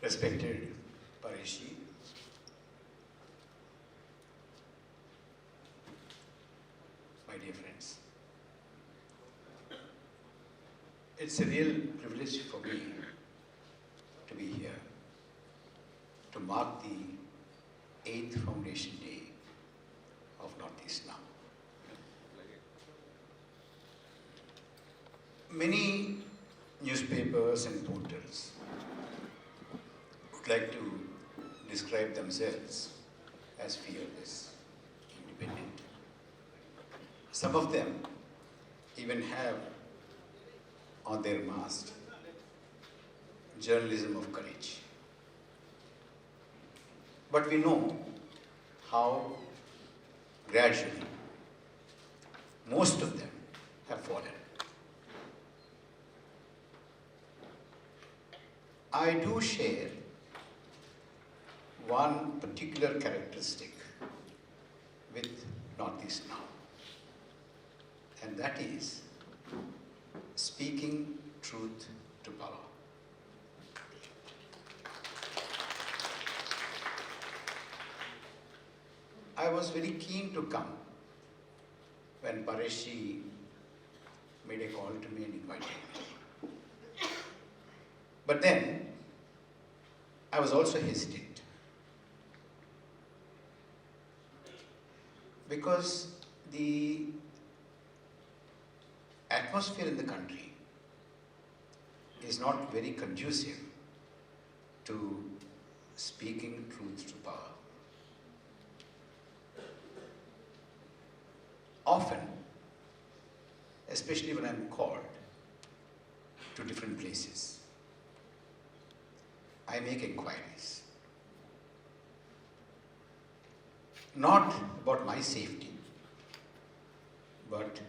respected Pareshi, my dear friends, it's a real privilege for me to be here to mark the 8th Foundation Day of Northeast now. Many newspapers and portals would like to describe themselves as fearless, independent. Some of them even have on their mast journalism of courage. But we know how gradually most of them have fallen. I do share one particular characteristic with Northeast now, and that is speaking truth to power. I was very keen to come when Pareshi made a call to me and invited me. But then, I was also hesitant. Because the atmosphere in the country is not very conducive to speaking truth to power. Often, especially when I'm called to different places, I make inquiries. Not about my safety, but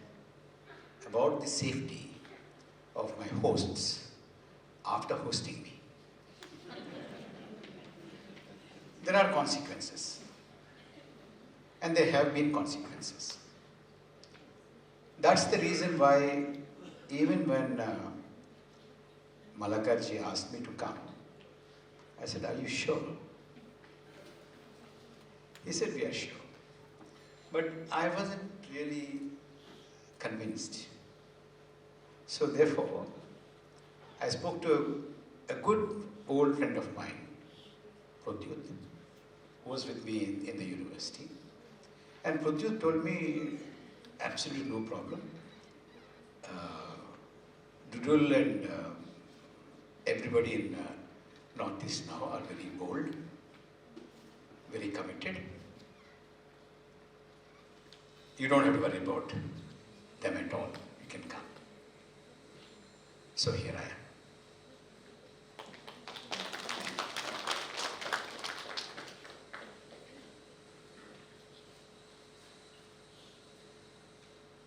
about the safety of my hosts after hosting me. There are consequences, and there have been consequences. That's the reason why even when Malakarji asked me to come, I said, "Are you sure?" He said, "We are sure." But I wasn't really convinced. So therefore, I spoke to a good old friend of mine, Pradyut, who was with me in the university. And Pradyut told me, absolutely no problem. Dudul and everybody in Northeast now are very bold, very committed. You don't have to worry about them at all. You can come. So here I am.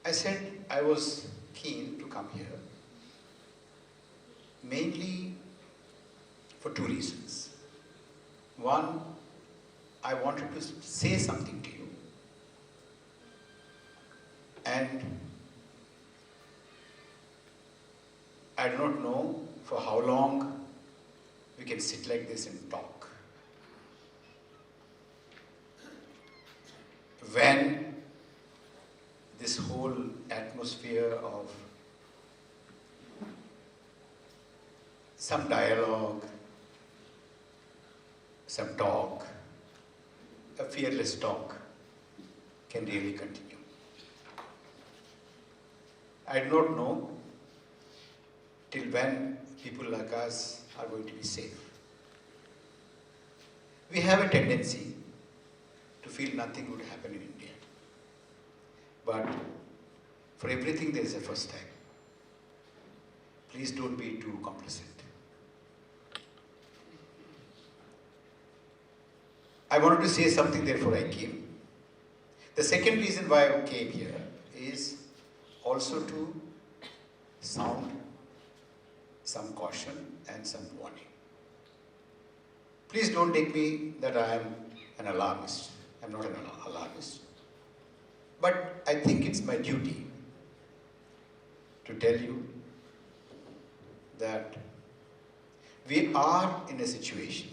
I said I was keen to come here mainly for two reasons. One, I wanted to say something to you, and I do not know for how long we can sit like this and talk. When this whole atmosphere of some dialogue, some talk, a fearless talk can really continue. I do not know till when people like us are going to be safe. We have a tendency to feel nothing would happen in India. But for everything there is a first time. Please don't be too complacent. I wanted to say something, therefore I came. The second reason why I came here is also to sound some caution and some warning. Please don't take me that I am an alarmist. I'm not an alarmist. But I think it's my duty to tell you that We are in a situation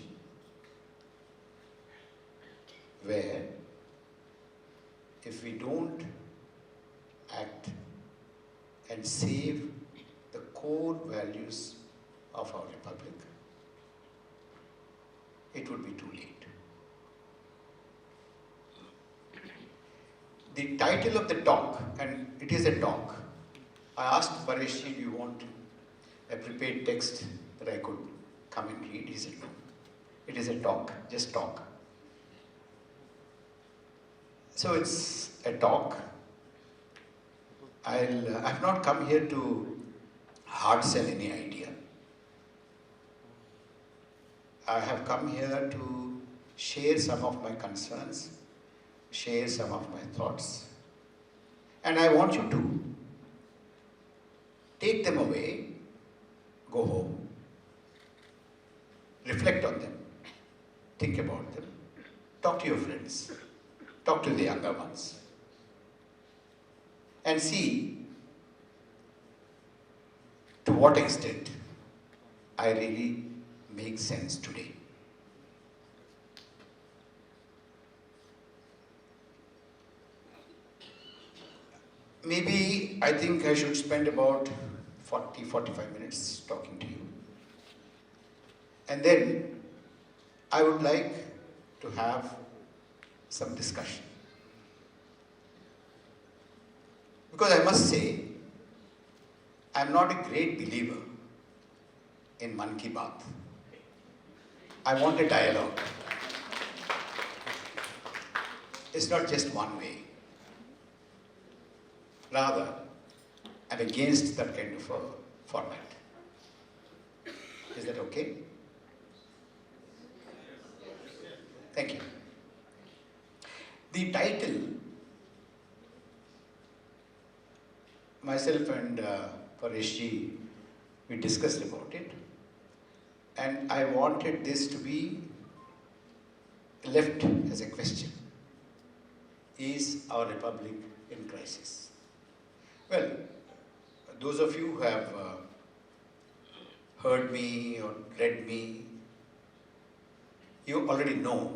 where if we don't act and save the core values of our republic, it would be too late. The title of the talk, and it is a talk. I asked Pareshji, do you want a prepared text that I could come and read? He said, no. It is a talk, just talk. So it's a talk. I've not come here to hard sell any idea. I have come here to share some of my concerns, share some of my thoughts, and I want you to take them away, go home, reflect on them, think about them, talk to your friends, talk to the younger ones, and see to what extent I really make sense today. Maybe I think I should spend about 40-45 minutes talking to you. And then I would like to have some discussion. Because I must say, I'm not a great believer in Man Ki Baat. I want a dialogue. It's not just one way. Rather, I'm against that kind of a format. Is that okay? Thank you. The title, myself and Pareshji, we discussed about it, and I wanted this to be left as a question. Is our republic in crisis? Well, those of you who have heard me or read me, you already know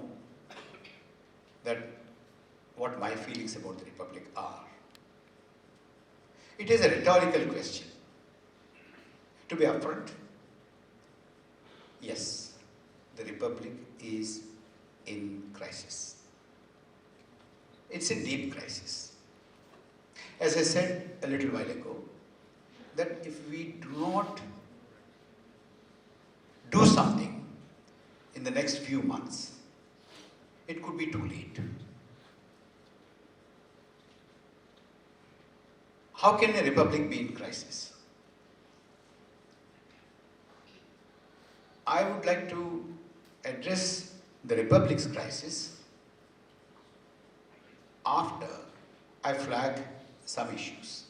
that what my feelings about the republic are. It is a rhetorical question. To be upfront, yes, the republic is in crisis. It's a deep crisis. As I said a little while ago, that if we do not do something in the next few months, it could be too late. How can a republic be in crisis? I would like to address the republic's crisis after I flag some issues.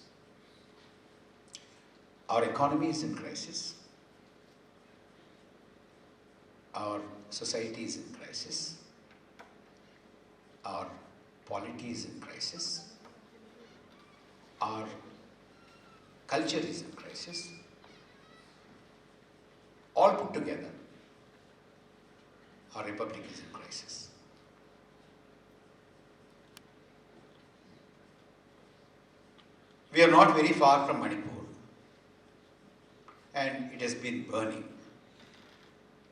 Our economy is in crisis. Our society is in crisis. Our polity is in crisis. Our culture is in crisis. All put together, our republic is in crisis. We are not very far from Manipur, and it has been burning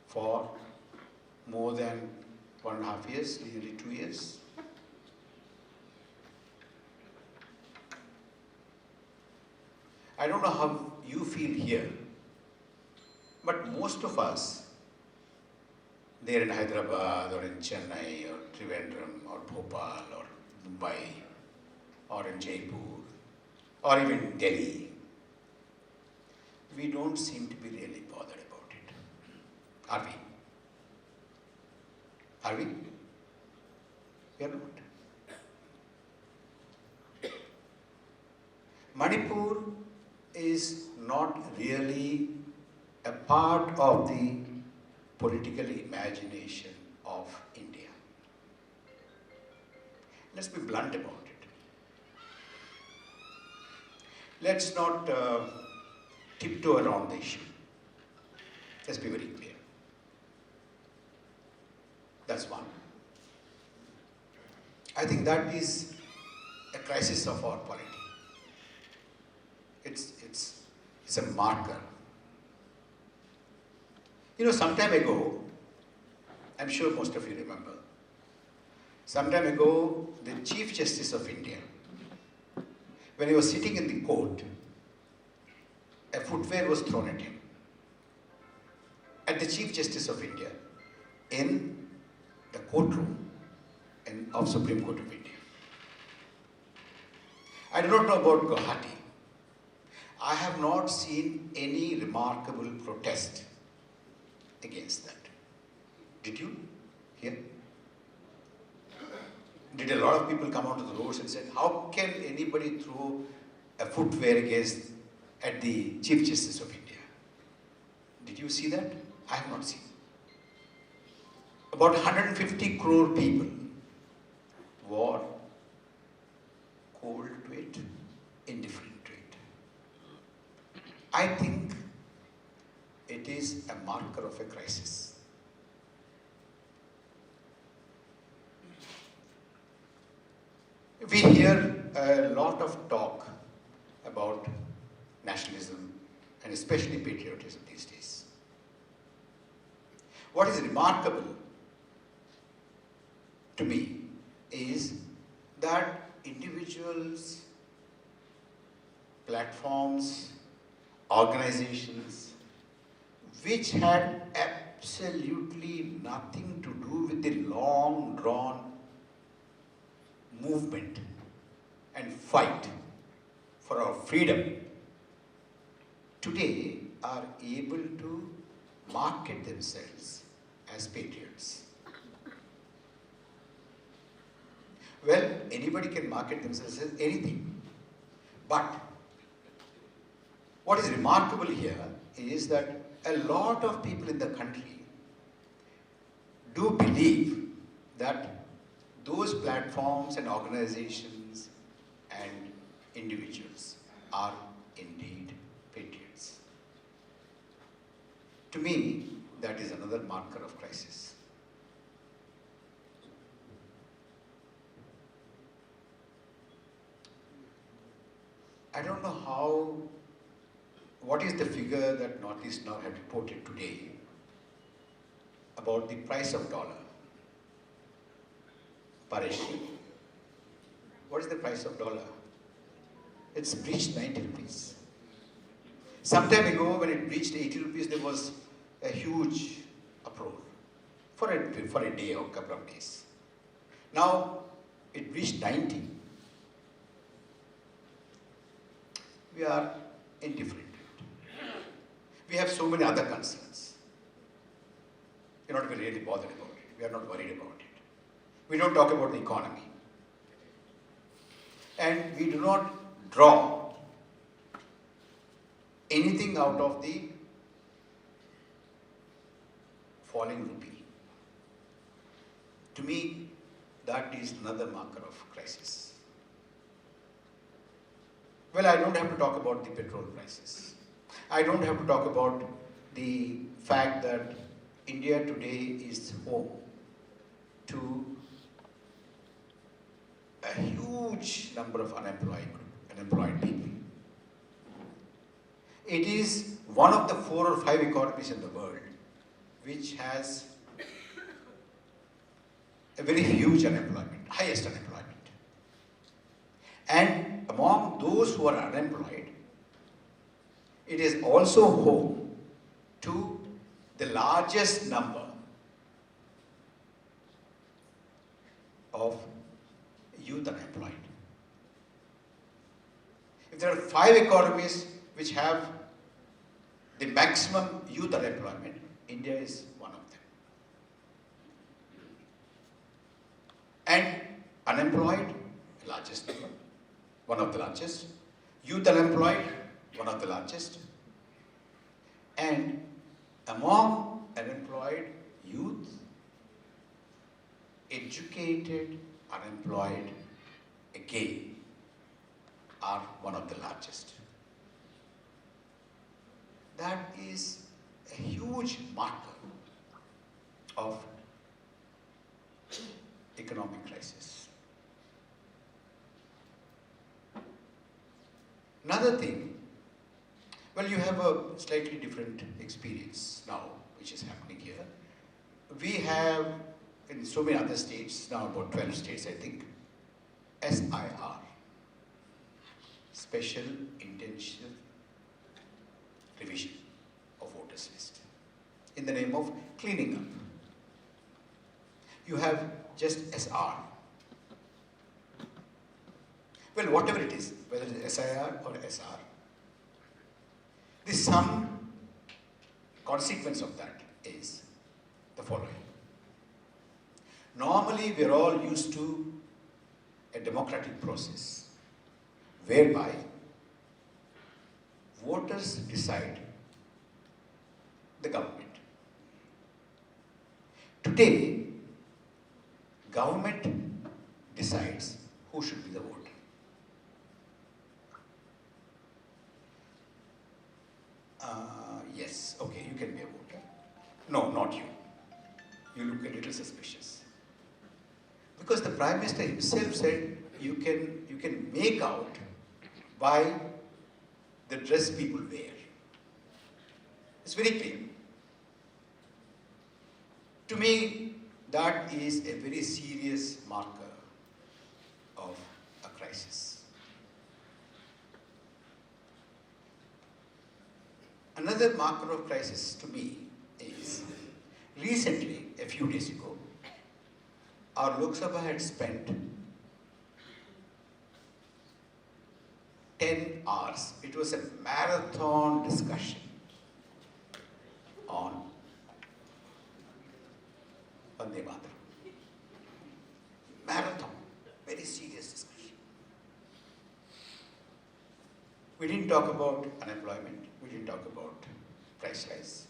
for more than 1.5 years, nearly 2 years. I don't know how you feel here, but most of us, there in Hyderabad or in Chennai or Trivandrum or Bhopal or Mumbai or in Jaipur or even Delhi, we don't seem to be really bothered about it. Are we? Are we? We are not. Manipur is not really a part of the political imagination of India. Let's be blunt about it. Let's not tiptoe around the issue. Let's be very clear. That's one. I think that is a crisis of our polity. It's a marker. You know, some time ago, I'm sure most of you remember, some time ago, the Chief Justice of India, when he was sitting in the court, a footwear was thrown at him. At the Chief Justice of India, in the courtroom of Supreme Court of India. I do not know about Guwahati. I have not seen any remarkable protest against that. Did you hear? Did a lot of people come onto the roads and said, how can anybody throw a footwear at the Chief Justice of India? Did you see that? I have not seen. About 150 crore people were cold to it, indifferent to it. I think it is a marker of a crisis. We hear a lot of talk about nationalism and especially patriotism these days. What is remarkable to me is that individuals, platforms, organizations, which had absolutely nothing to do with the long-drawn movement and fight for our freedom, today are able to market themselves as patriots. Well, anybody can market themselves as anything. But what is remarkable here is that a lot of people in the country do believe that those platforms and organizations and individuals are indeed patriots. To me, that is another marker of crisis. I don't know what is the figure that Northeast Now have reported today about the price of dollar. Paresh, what is the price of dollar? It's breached 90 rupees. Some time ago, when it reached 80 rupees, there was a huge uproar for a day or a couple of days. Now, it reached 90. We are indifferent to it. We have so many other concerns. We're not really bothered about it. We are not worried about it. We don't talk about the economy. And we do not draw anything out of the falling rupee. To me, that is another marker of crisis. Well, I don't have to talk about the petrol prices. I don't have to talk about the fact that India today is home to a huge number of unemployed people. It is one of the 4 or 5 economies in the world which has a very huge unemployment, highest unemployment. And among those who are unemployed, it is also home to the largest number of youth unemployed. If there are 5 economies which have the maximum youth unemployment, India is one of them. And unemployed, largest number, one of the largest. Youth unemployed, one of the largest. And among unemployed youth, educated unemployed again are one of the largest. That is a huge marker of economic crisis. Another thing, well, you have a slightly different experience now, which is happening here. We have, in so many other states, now about 12 states, I think, SIR, Special Intensive Revision of Voters List, in the name of cleaning up. You have just SR. Well, whatever it is, whether it is SIR or SR, the sum consequence of that is the following. Normally, we are all used to a democratic process whereby voters decide the government. Today, government decides who should be the voter. Yes, okay, you can be a voter. No, not you. You look a little suspicious. Because the Prime Minister himself said you can make out by the dress people wear. It's very clear. To me, that is a very serious marker of a crisis. Another marker of crisis to me is, recently, a few days ago, our Lok Sabha had spent 10 hours. It was a marathon discussion on Vande Mataram. Marathon, very serious discussion. We didn't talk about unemployment. We didn't talk about price rise.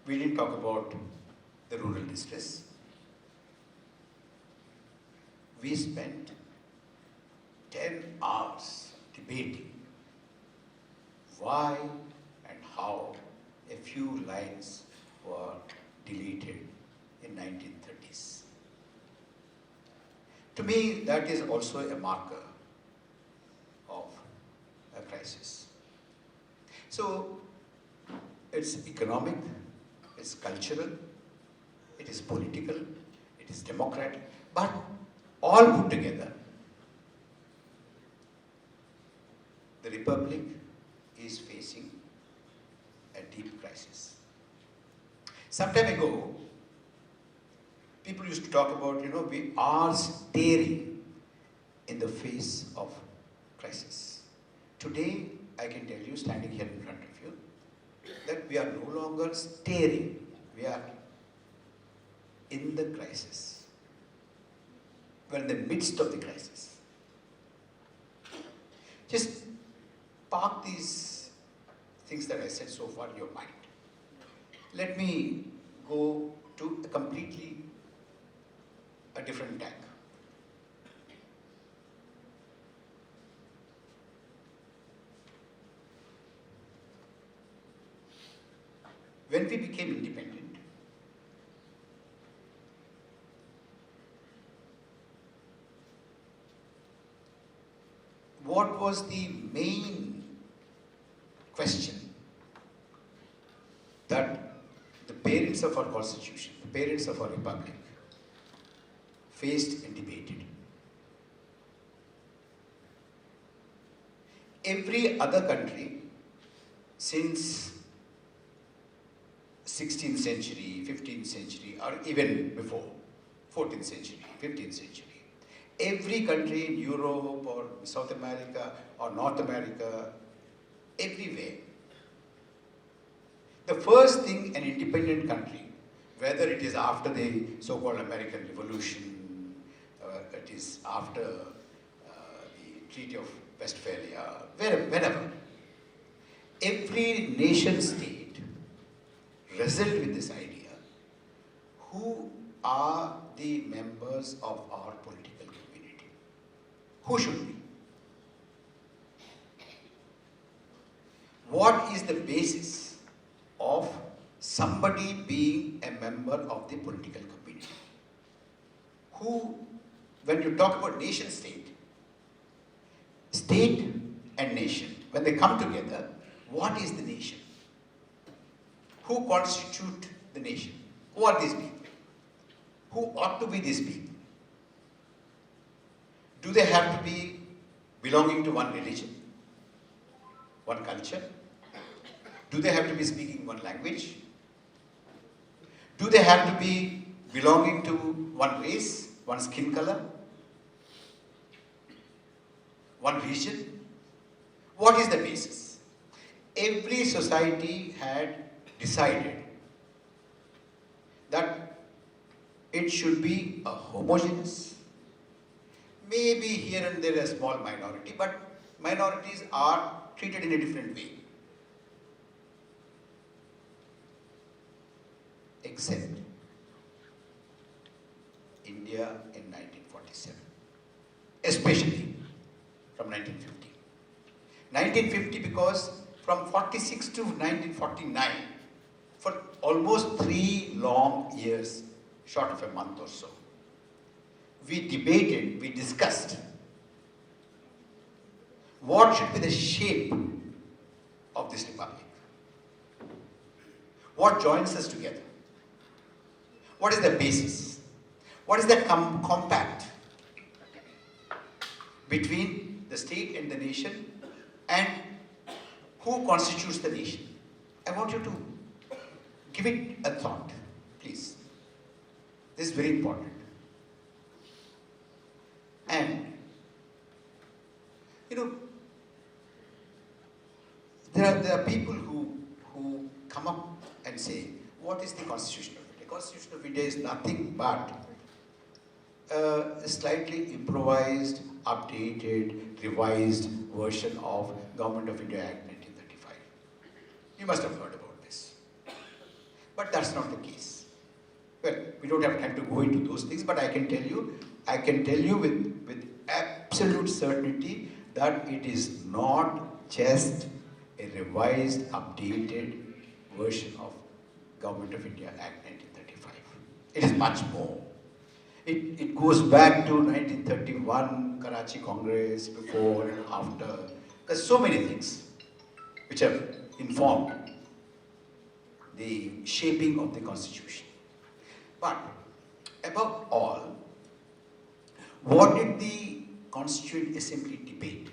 We didn't talk about the rural distress. We spent 10 hours debating why and how a few lines were deleted in 1930s. To me, that is also a marker of a crisis. So, it's economic, it's cultural, it is political, it is democratic, but all put together, the Republic is facing a deep crisis. Some time ago, people used to talk about, we are staring in the face of crisis. Today, I can tell you, standing here in front of you, that we are no longer staring, we are in the crisis. We are in the midst of the crisis. Just park these things that I said so far in your mind. Let me go to a completely different tack. When we became independent, what was the main question that the parents of our constitution, the parents of our republic, faced and debated? Every other country since 16th century, 15th century, or even before, 14th century, 15th century, every country in Europe or South America or North America, everywhere, the first thing an independent country, whether it is after the so-called American Revolution, it is after the Treaty of Westphalia, wherever, every nation state wrestled with this idea: who are the members of our political community? Who should be? What is the basis of somebody being a member of the political community? Who, when you talk about nation state, state and nation, when they come together, what is the nation? Who constitute the nation? Who are these people? Who ought to be these people? Do they have to be belonging to one religion, one culture? Do they have to be speaking one language? Do they have to be belonging to one race, one skin color, one region? What is the basis? Every society had decided that it should be a homogeneous, maybe here and there a small minority, but minorities are treated in a different way. Except India in 1947, especially from 1950. 1950 because from 46 to 1949, for almost 3 long years, short of a month or so, we debated, we discussed what should be the shape of this republic. What joins us together? What is the basis? What is the compact between the state and the nation, and who constitutes the nation? I want you to give it a thought, please. This is very important. And, you know, there are people who come up and say, what is the Constitution of India? The Constitution of India is nothing but a slightly improvised, updated, revised version of Government of India Act 1935. You must have heard about this. But that's not the case. Well, we don't have time to go into those things, but I can tell you with absolute certainty that it is not just a revised, updated version of Government of India Act 1935. It is much more. It goes back to 1931, Karachi Congress, before and after. There's so many things which have informed the shaping of the Constitution. But above all, what did the Constituent Assembly debate?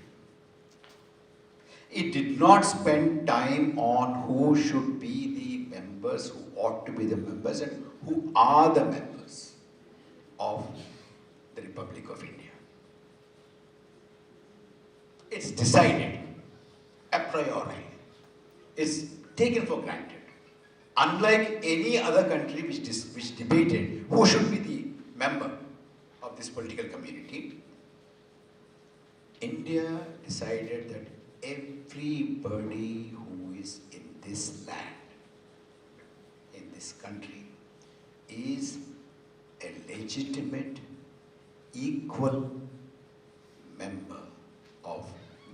It did not spend time on who should be the members, who ought to be the members, and who are the members of the Republic of India. It's decided a priori. It's taken for granted. Unlike any other country which debated who should be the member of this political community, India decided that everybody who is in this land, in this country, is a legitimate, equal member of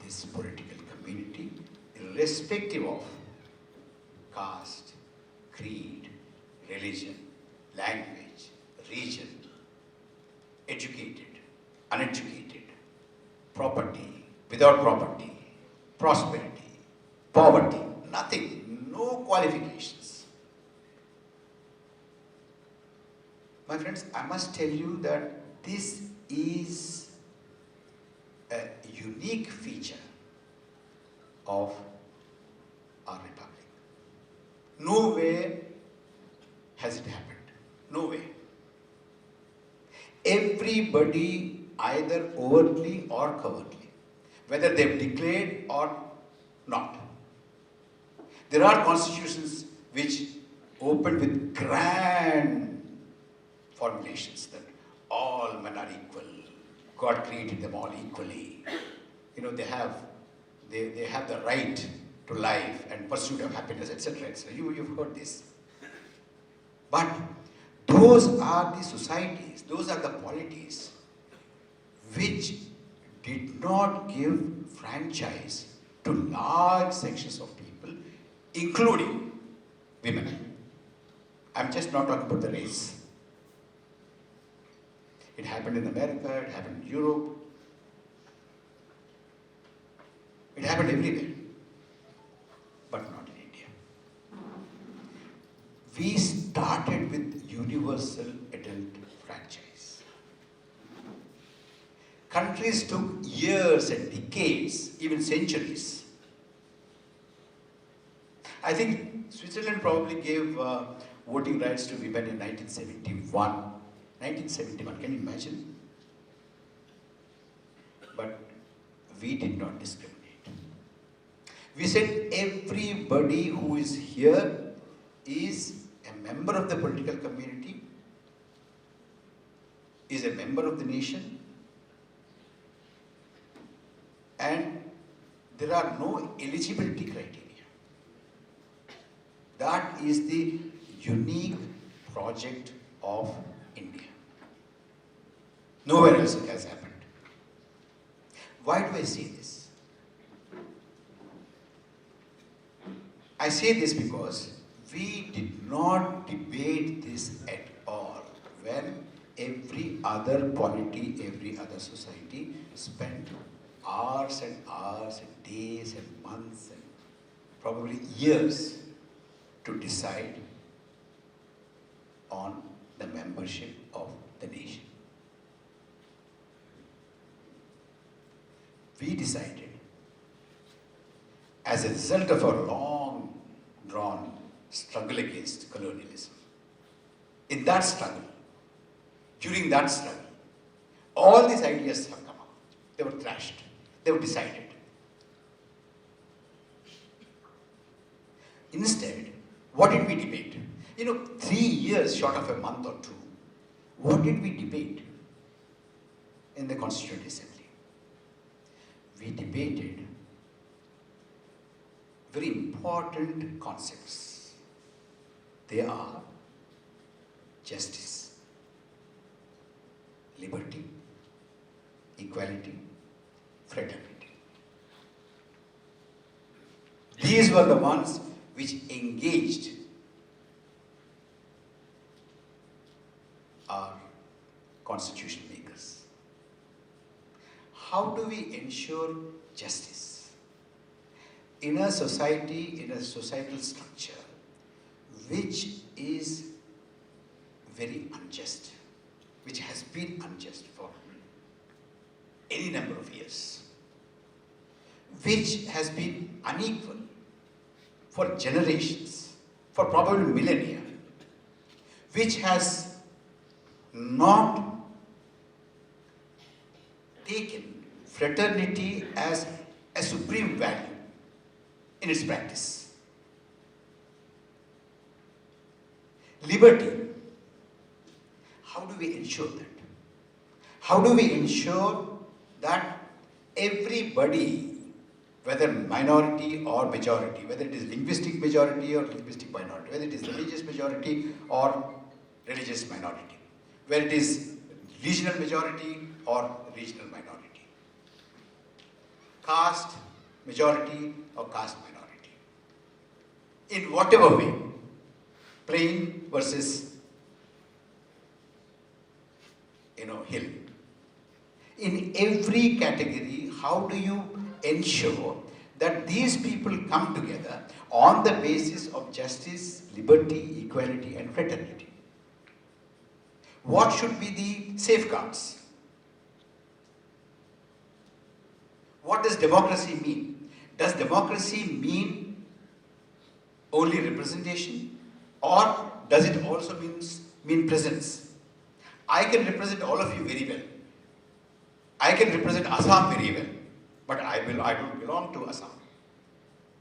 this political community, irrespective of caste, creed, religion, language, region, educated, uneducated, property, without property, prosperity, poverty, nothing, no qualifications. My friends, I must tell you that this is a unique feature of our republic. Nowhere has it happened. Nowhere. Everybody, either overtly or covertly, whether they've declared or not. There are constitutions which open with grand formulations that all men are equal, God created them all equally. You know, they have the right to life and pursuit of happiness, etc. etc. You've heard this. But those are the societies, those are the polities which did not give franchise to large sections of people, including women. I'm just not talking about the race. It happened in America, it happened in Europe, it happened everywhere, but not in India. We started with universal adult franchise. Countries took years and decades, even centuries. I think Switzerland probably gave voting rights to women in 1971. 1971, can you imagine? But we did not discriminate. We said everybody who is here is a member of the political community, is a member of the nation, and there are no eligibility criteria. That is the unique project of India. Nowhere else it has happened. Why do I say this? I say this because we did not debate this at all when every other polity, every other society spent hours and hours and days and months and probably years to decide on the membership of the nation. We decided, as a result of a long drawn struggle against colonialism. In that struggle, during that struggle, all these ideas have come up. They were thrashed. They were decided. Instead, what did we debate? 3 years short of a month or two, what did we debate in the Constituent Assembly? We debated very important concepts. They are justice, liberty, equality, fraternity. These were the ones which engaged our constitution makers. How do we ensure justice? In a society, in a societal structure, which is very unjust, which has been unjust for any number of years, which has been unequal for generations, for probably millennia, which has not taken fraternity as a supreme value in its practice. Liberty, how do we ensure that? How do we ensure that everybody, whether minority or majority, whether it is linguistic majority or linguistic minority, whether it is religious majority or religious minority, whether it is regional majority or regional minority, caste majority or caste minority, in whatever way, plain versus hill. In every category, how do you ensure that these people come together on the basis of justice, liberty, equality, and fraternity? What should be the safeguards? What does democracy mean? Does democracy mean only representation, or does it also mean presence? I can represent all of you very well. I can represent Assam very well, but I don't belong to Assam.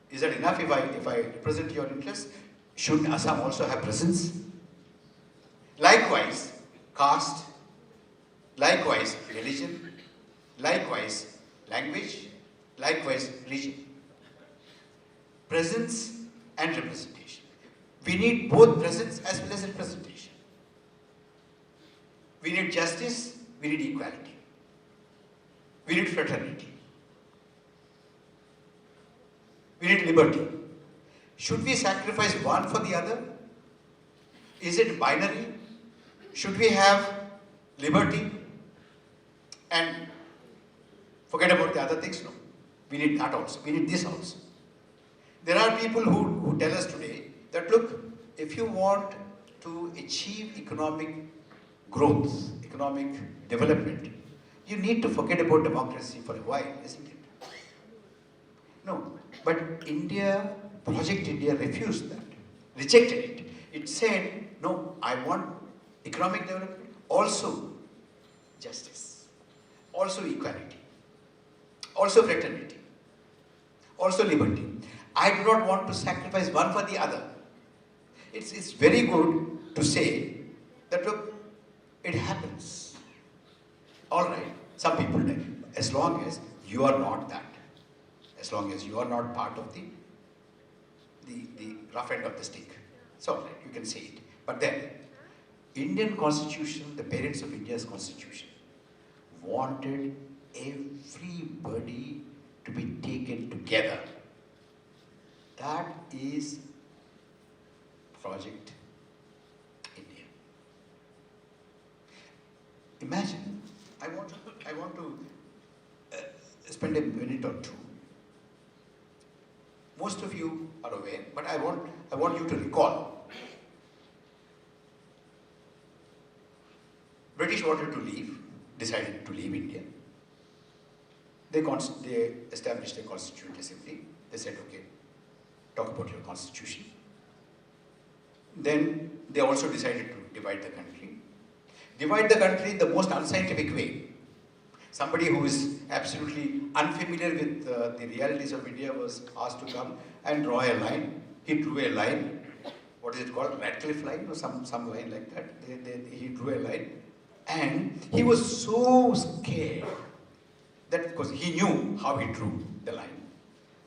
Is that enough if I represent your interests? Shouldn't Assam also have presence? Likewise, caste, likewise, religion, likewise, language, likewise, region. Presence and representation. We need both presence as well as representation. We need justice, we need equality. We need fraternity. We need liberty. Should we sacrifice one for the other? Is it binary? Should we have liberty and forget about the other things? No. We need that also. We need this also. There are people who tell us today that, look, if you want to achieve economic growth, economic development, you need to forget about democracy for a while, isn't it? No. But India, Project India refused that, rejected it. It said, no, I want economic development, also justice, also equality, also fraternity, also liberty. I do not want to sacrifice one for the other. It's very good to say that, look, it happens. All right, some people die. As long as you are not that. As long as you are not part of the rough end of the stick. It's all right, you can say it. But then, Indian Constitution, the parents of India's Constitution, wanted everybody to be taken together. That is Project India. Imagine, I want to spend a minute or two. Most of you are aware, but I want you to recall. British wanted to leave, decided to leave India. They established a Constituent Assembly. They said, okay, talk about your constitution. Then they also decided to divide the country. Divide the country in the most unscientific way. Somebody who is absolutely unfamiliar with the realities of India was asked to come and draw a line. He drew a line. What is it called? Radcliffe line or some line like that. He drew a line. And he was so scared that, because he knew how he drew the line,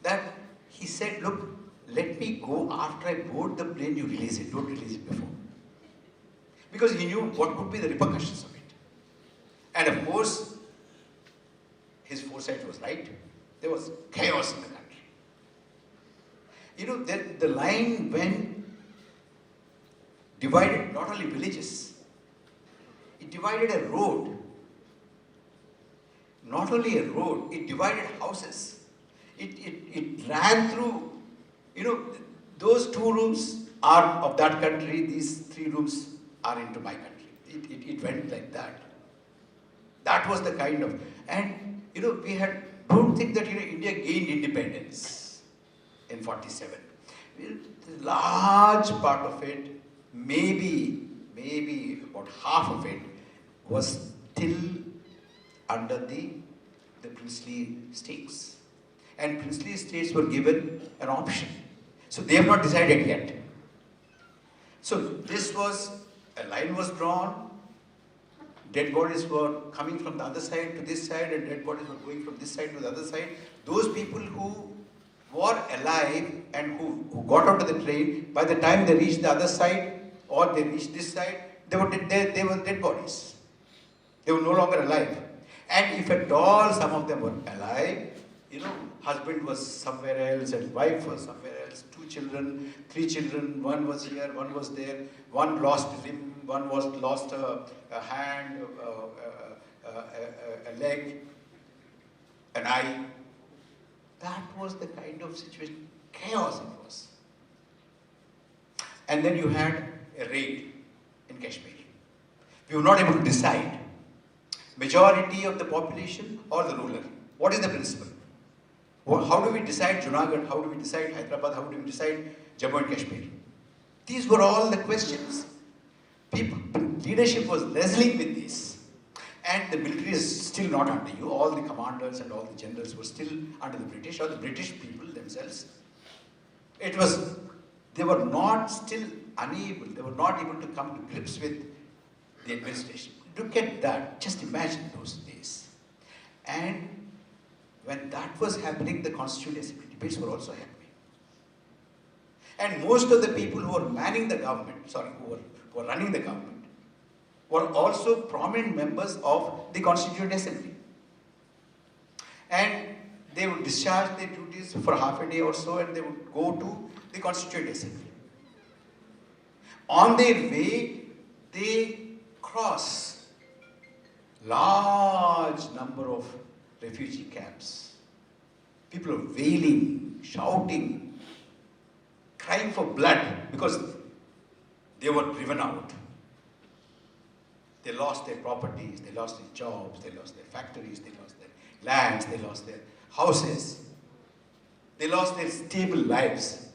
that he said, look, let me go after I board the plane, you release it. Don't release it before. Because he knew what could be the repercussions of it. And of course, his foresight was right. There was chaos in the country. You know, the line when divided not only villages, it divided a road. Not only a road, it divided houses. It ran through, you know, those 2 rooms are of that country, these 3 rooms are into my country. It went like that. That was the kind of, and you know, don't think that, you know, India gained independence in 47. The large part of it, maybe about half of it, was still under the princely states. And princely states were given an option. So they have not decided yet. So this was, a line was drawn, dead bodies were coming from the other side to this side, and dead bodies were going from this side to the other side. Those people who were alive and who got onto the train, by the time they reached the other side or they reached this side, they were dead bodies. They were no longer alive. And if at all some of them were alive, you know, husband was somewhere else and wife was somewhere else, 2 children, 3 children, one was here, one was there, one lost a limb, one lost a hand, a leg, an eye. That was the kind of situation, chaos it was. And then you had a raid in Kashmir. We were not able to decide majority of the population or the ruler. What is the principle? How do we decide Junagadh? How do we decide Hyderabad? How do we decide Jammu and Kashmir? These were all the questions. Leadership was wrestling with this. And the military is still not under you. All the commanders and all the generals were still under the British, or the British people themselves. They were not still unable, they were not able to come to grips with the administration. Look at that, just imagine those days. And when that was happening, the Constituent Assembly debates were also happening. And most of the people who were manning the government, who were running the government, were also prominent members of the Constituent Assembly. And they would discharge their duties for half a day or so, and they would go to the Constituent Assembly. On their way, they cross large number of refugee camps. People are wailing, shouting, crying for blood because they were driven out. They lost their properties, they lost their jobs, they lost their factories, they lost their lands, they lost their houses. They lost their stable lives.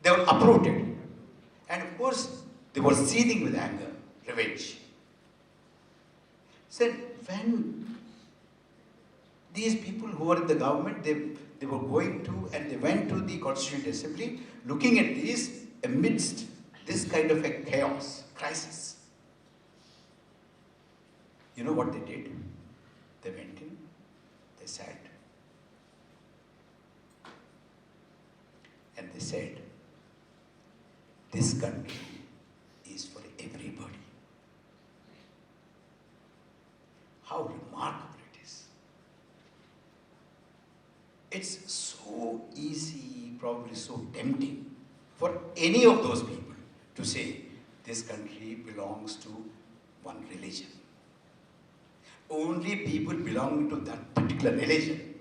They were uprooted. And of course, they were seething with anger, revenge. Said, when these people who were in the government, they were going to, and they went to the Constituent Assembly, looking at this amidst this kind of a chaos, crisis. You know what they did? They went in, they sat, and they said, this country is for everybody. How remarkable it is. It's so easy, probably so tempting for any of those people to say, this country belongs to one religion. Only people belonging to that particular religion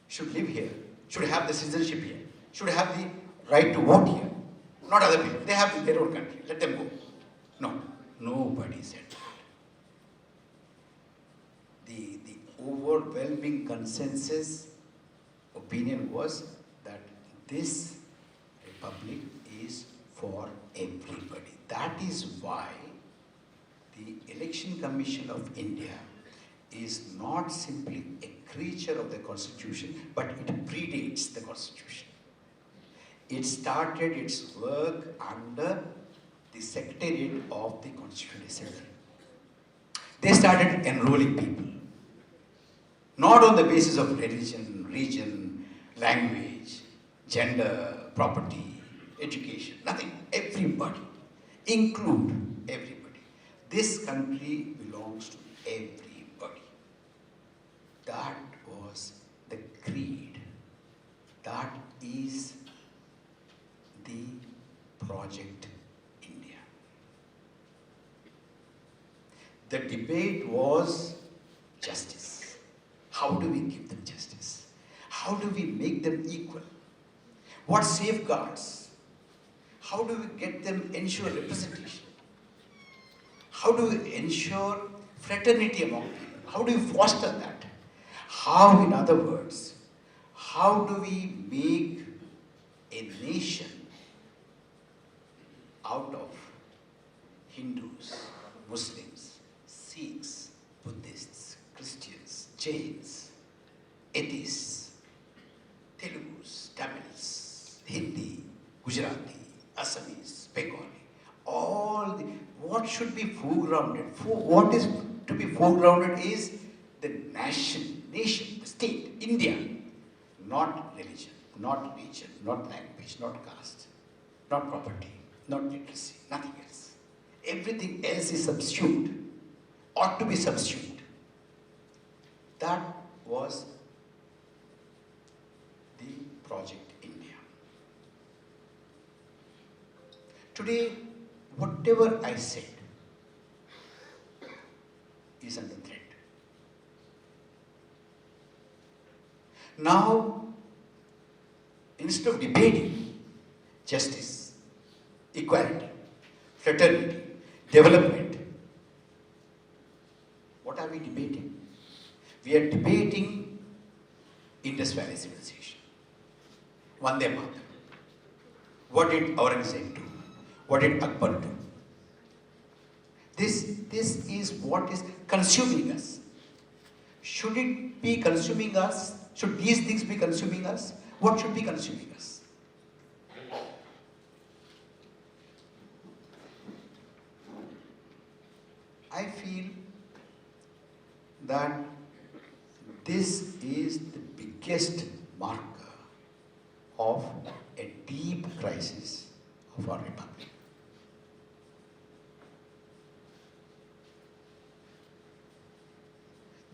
should live here, should have the citizenship here, should have the right to vote here. Not other people. They have their own country. Let them go. No, nobody said that. The overwhelming consensus opinion was that this republic is for everybody. That is why the Election Commission of India is not simply a creature of the Constitution, but it predates the Constitution. It started its work under the Secretariat of the Constituent Assembly. They started enrolling people, not on the basis of religion, region, language, gender, property, education, nothing. Everybody, include everybody. This country belongs to everybody. That was the creed. That is the Project India. The debate was justice. How do we give them justice? How do we make them equal? What safeguards? How do we get them ensure representation? How do we ensure fraternity among people? How do we foster that? How, in other words, how do we make a nation out of Hindus, Muslims, Sikhs, Buddhists, Christians, Jains, atheists, Telugus, Tamils, Hindi, Gujarati, Assamese, Bengali, what should be foregrounded? What is to be foregrounded is the nation, the state, India, not religion, not region, not language, not caste, not property, not literacy, nothing else. Everything else is subsumed, ought to be subsumed. That was the Project India. Today, whatever I said is under threat. Now, instead of debating justice, equality, fraternity, development, what are we debating? We are debating Indus Valley civilization. Vande Mataram. What did Aurangzeb do? What did Akbar do? This is what is consuming us. Should it be consuming us? Should these things be consuming us? What should be consuming us? I feel that this is the biggest marker of a deep crisis of our republic.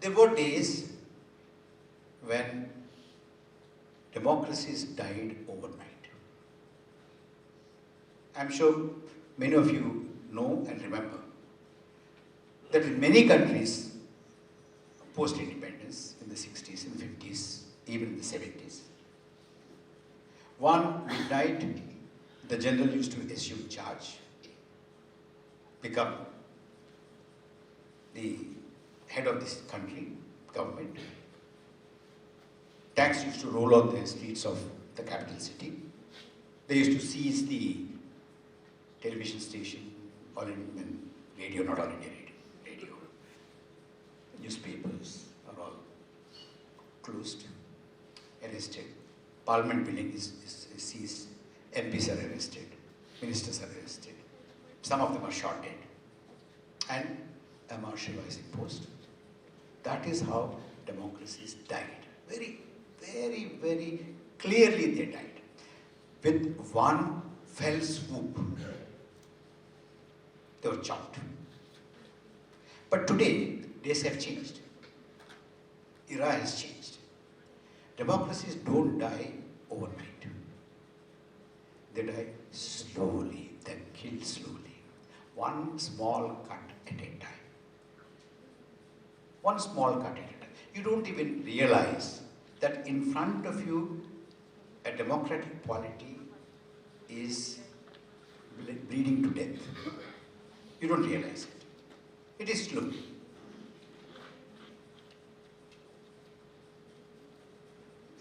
There were days when democracies died overnight. I'm sure many of you know and remember that in many countries, post-independence, in the 60s, in the 50s, even in the 70s, one midnight, the general used to assume charge, become the head of this country, government. Tanks used to roll on the streets of the capital city. They used to seize the television station, All Indian radio, not All India radio. Newspapers are all closed, arrested. Parliament building is seized. MPs are arrested. Ministers are arrested. Some of them are shot dead. And a martial law is imposed. That is how democracies died. Very, very, very clearly they died. With one fell swoop, they were chopped. But today, days have changed. Era has changed. Democracies don't die overnight. They die slowly, they're killed slowly. One small cut at a time. One small cut at a time. You don't even realize that in front of you, a democratic polity is bleeding to death. You don't realize it. It is slow.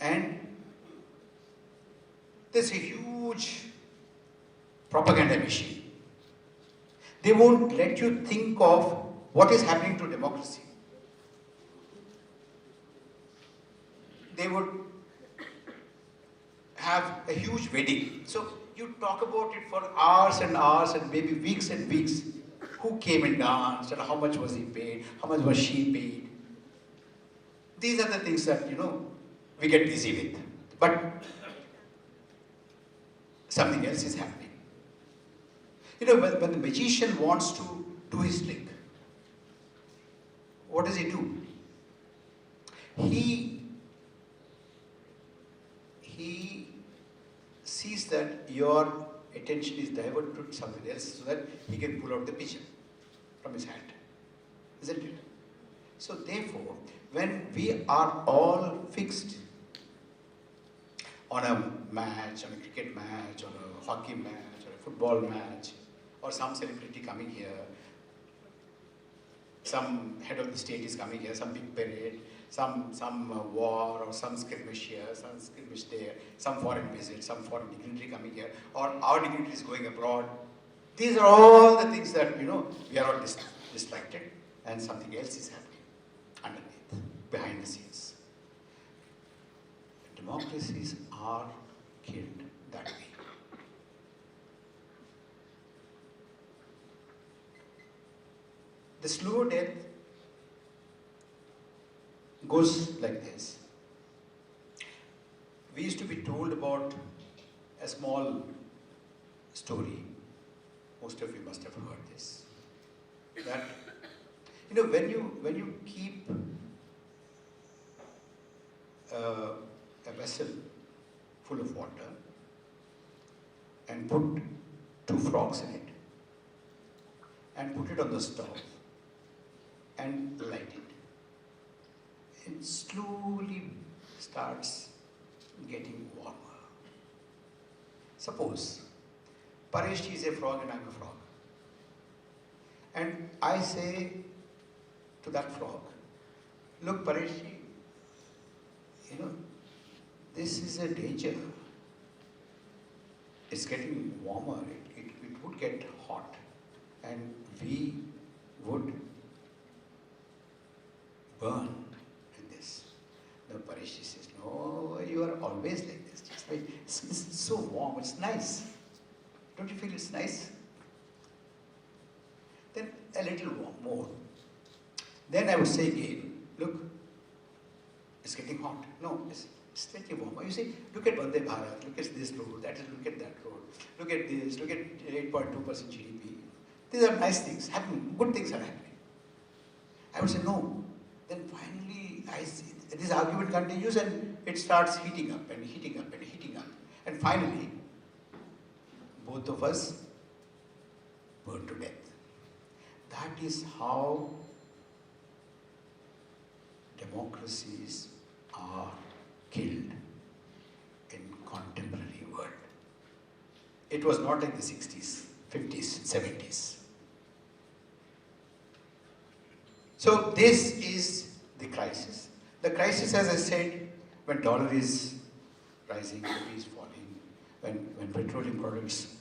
And there's a huge propaganda machine. They won't let you think of what is happening to democracy. They would have a huge wedding. So you talk about it for hours and hours and maybe weeks and weeks. Who came and danced and how much was he paid, how much was she paid. These are the things that, we get busy with. But something else is happening. When the magician wants to do his trick, what does he do? He sees that your attention is diverted to something else so that he can pull out the pigeon from his hand. Isn't it? So therefore, when we are all fixed on a match, on a cricket match, or a hockey match, or a football match, or some celebrity coming here, some head of the state is coming here, some big parade, some war, or some skirmish here, some skirmish there, some foreign visit, some foreign dignitary coming here, or our dignitary is going abroad. These are all the things that, we are all distracted, and something else is happening underneath, behind the scenes. Democracies are killed that way. The slow death goes like this. We used to be told about a small story. Most of you must have heard this. That, when you keep a vessel full of water and put 2 frogs in it and put it on the stove and light it, it slowly starts getting warmer. Suppose Paresh is a frog and I'm a frog. And I say to that frog, look Paresh, this is a danger. It's getting warmer, it would get hot, and we would burn in this. The Paresh says, no, you are always like this. It's so warm, it's nice. Don't you feel it's nice? Then a little more. Then I would say again, look, it's getting hot. No, it's slightly warmer. You see, look at Vande Bharat, look at this road, look at that road, look at this, look at 8.2% GDP. These are nice things happening, good things are happening. I would say no. Then finally, I see this argument continues and it starts heating up and heating up and heating up. And finally, both of us burned to death. That is how democracies are killed in contemporary world. It was not like the 60s, 50s, 70s. So this is the crisis. The crisis, as I said, when dollar is rising, rupee is falling, when petroleum products,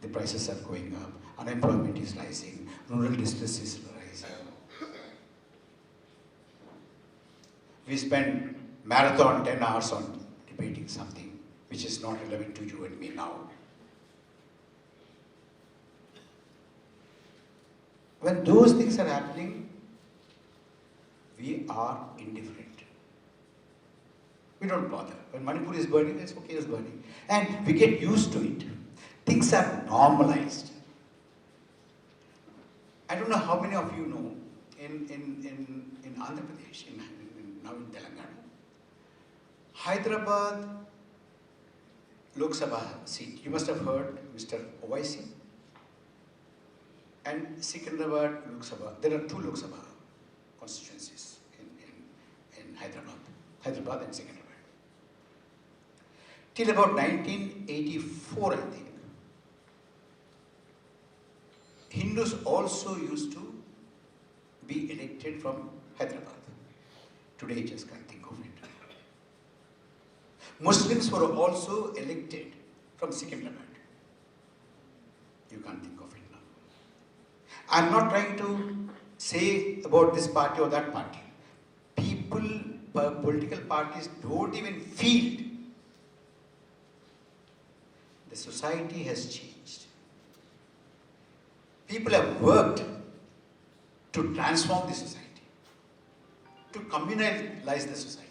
the prices are going up, unemployment is rising, rural distress is rising. We spend marathon 10 hours on debating something which is not relevant to you and me now. When those things are happening, we are indifferent. We don't bother. When Manipur is burning, it's okay, it's burning. And we get used to it. Things are normalized. I don't know how many of you know, in Andhra Pradesh, now in Telangana, Hyderabad Lok Sabha seat, you must have heard Mr. Owaisi, and Secunderabad Lok Sabha. There are two Lok Sabha constituencies in Hyderabad and Secunderabad. Till about 1984, I think, Hindus also used to be elected from Hyderabad. Today, I just can't think of it. Muslims were also elected from Secunderabad. You can't think of it now. I'm not trying to say about this party or that party. People, political parties don't even feel. The society has changed. People have worked to transform the society, to communalize the society.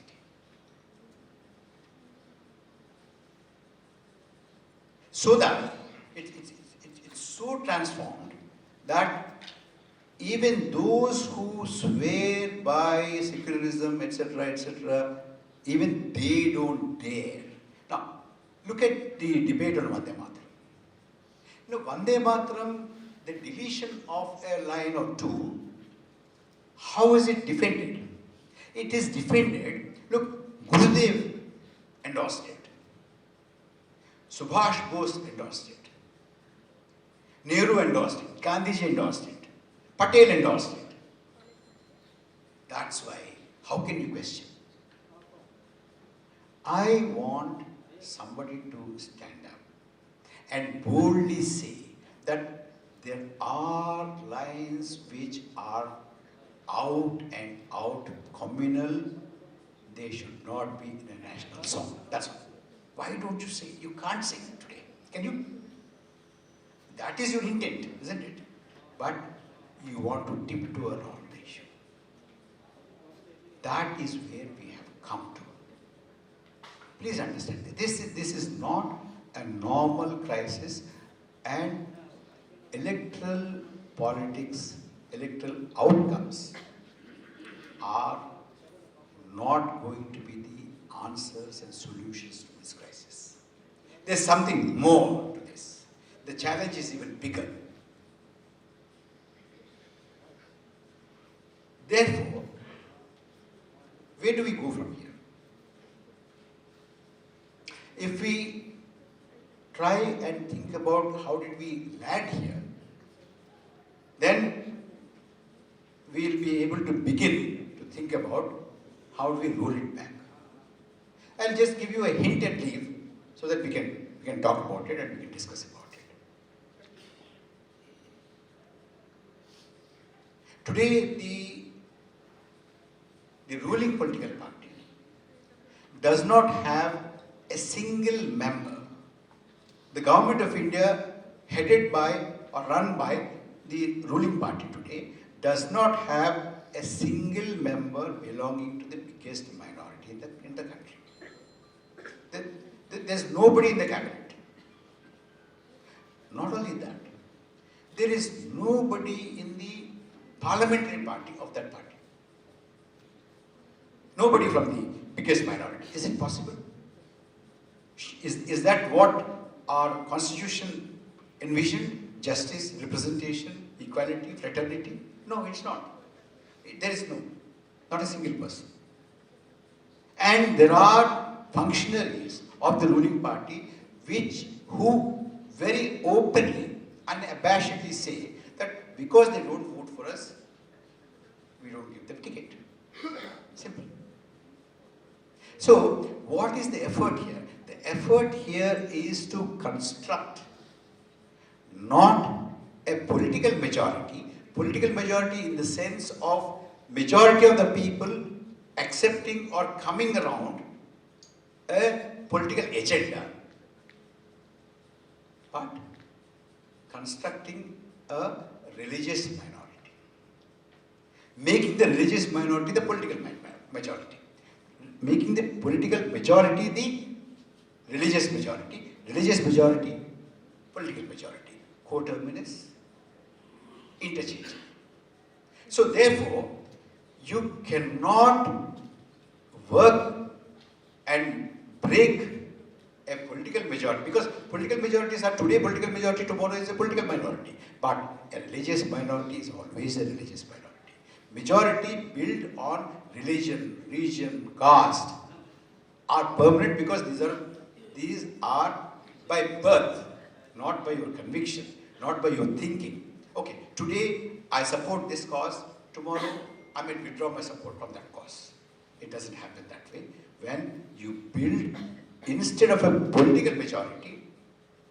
So that it's so transformed that even those who swear by secularism, etc., even they don't dare. Now, look at the debate on Vande Mataram. Vande Mataram, the deletion of a line or two, how is it defended? It is defended, look, Gurudev endorsed it. Subhash Bose endorsed it. Nehru endorsed it. Gandhiji endorsed it. Patel endorsed it. That's why, how can you question? I want somebody to stand up and boldly say that there are lines which are out and out communal. They should not be in a national song. That's all. Why don't you say? You can't say it today. Can you? That is your intent, isn't it? But you want to tiptoe around the issue. That is where we have come to. Please understand, this is not a normal crisis, and electoral politics, electoral outcomes are not going to be the answers and solutions to this crisis. There's something more to this. The challenge is even bigger. Therefore, where do we go from here? If we try and think about how did we land here, then we'll be able to begin to think about how do we roll it back. I'll just give you a hint and leave so that we can talk about it and we can discuss about it. Today, the ruling political party does not have a single member. The government of India, headed by or run by the ruling party today, does not have a single member belonging to the biggest minority in the country. There's nobody in the cabinet. Not only that, there is nobody in the parliamentary party of that party. Nobody from the biggest minority. Is it possible? Is that what our constitution envisioned justice, representation, equality, fraternity? No, it's not. There is not a single person. And there are functionaries of the ruling party who very openly, unabashedly say that because they don't vote for us, we don't give them ticket. Simple. So, what is the effort here? The effort here is to construct not a political majority in the sense of majority of the people accepting or coming around a political agenda, but constructing a religious minority, making the religious minority the political majority, making the political majority the religious majority, political majority, coterminous, interchangeable. So therefore, you cannot work and break a political majority, because political majorities are today political majority, tomorrow is a political minority. But a religious minority is always a religious minority. Majority built on religion, region, caste are permanent because these are by birth, not by your conviction, not by your thinking. Okay, today I support this cause, tomorrow I may withdraw my support from that cause. It doesn't happen that way. When you build, instead of a political majority,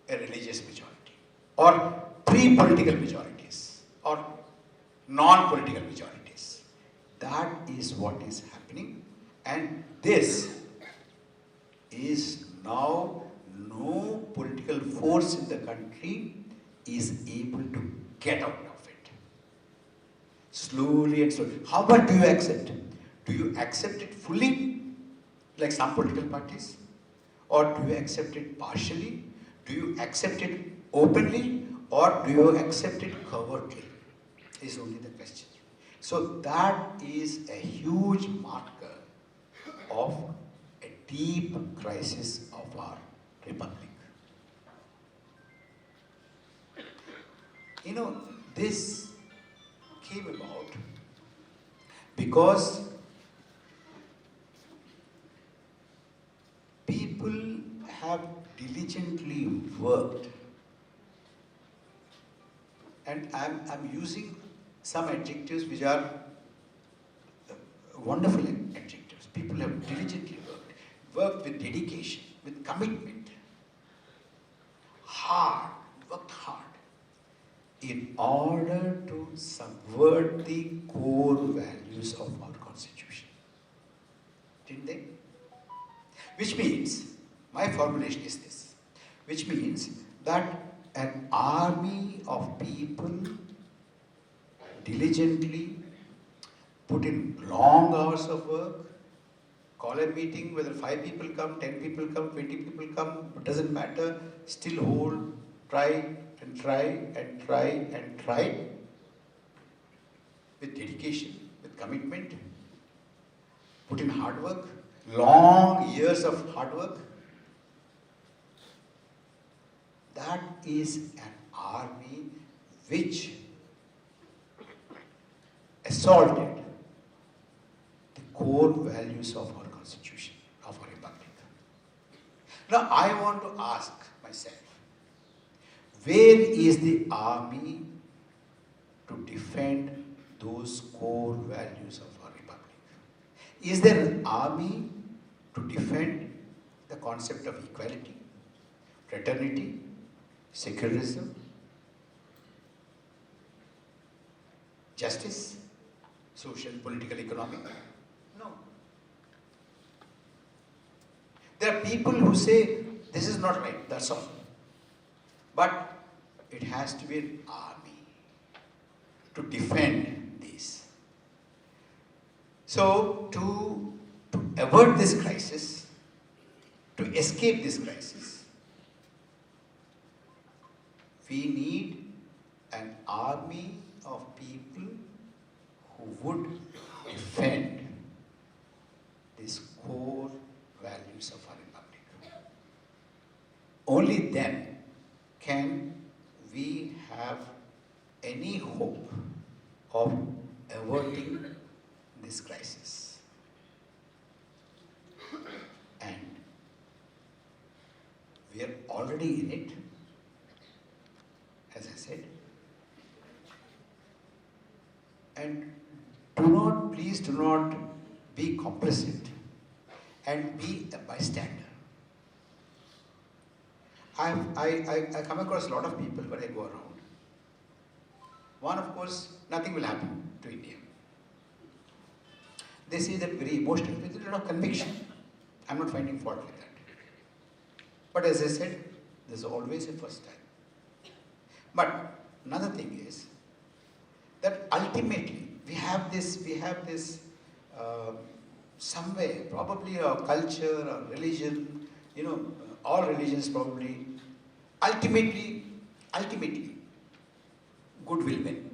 a religious majority, or pre-political majorities, or non-political majorities. That is what is happening, and this is now no political force in the country is able to get out of it. Slowly and slowly. How much do you accept? Do you accept it fully, like some political parties? Or do you accept it partially? Do you accept it openly? Or do you accept it covertly? Is only the question. So that is a huge marker of a deep crisis of our republic. You know, this came about because people have diligently worked, and I'm using some adjectives which are wonderful adjectives. People have diligently worked with dedication, with commitment, worked hard, in order to subvert the core values of our constitution. Didn't they? Which means, my formulation is this, which means that an army of people diligently put in long hours of work, call a meeting, whether 5 people come, 10 people come, 20 people come, it doesn't matter, still hold, try and try and try and try, with dedication, with commitment, put in hard work, long years of hard work. That is an army which assaulted the core values of our constitution, of our republic. Now I want to ask myself, where is the army to defend those core values of our republic? Is there an army to defend the concept of equality, fraternity, secularism, justice, social, political, economic? No. There are people who say, this is not right, that's all. But it has to be an army to defend these. So, to avert this crisis, to escape this crisis, we need an army of people who would defend these core values of our republic. Only then can we have any hope of averting this crisis? And we are already in it, as I said. And please do not be complicit and be a bystander. I come across a lot of people when I go around. One, of course, nothing will happen to India. They say that very emotional, with a lot of conviction. I'm not finding fault with that. But as I said, there's always a first time. But another thing is that ultimately we have this somewhere, probably our culture, our religion, all religions probably, ultimately, good will win.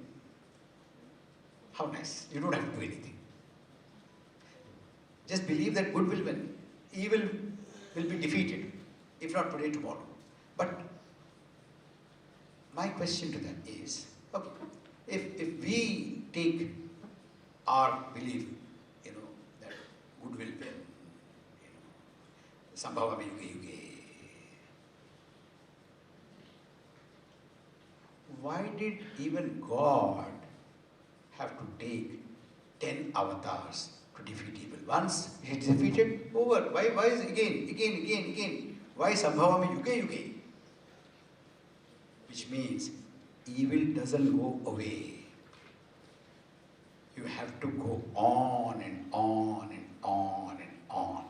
How nice. You don't have to do anything. Just believe that good will win. Evil will be defeated, if not today, tomorrow. But my question to them is, okay, if we take our belief, that good will win, Sambhavami Yuge Yuge, why did even God have to take 10 avatars to defeat evil? Once he is defeated, over. Why is it again? Why Sambhavami Yuge Yuge? Which means evil doesn't go away. You have to go on and on and on and on.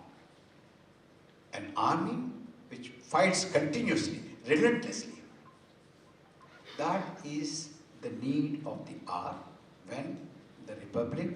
An army which fights continuously, relentlessly. That is the need of the hour when the Republic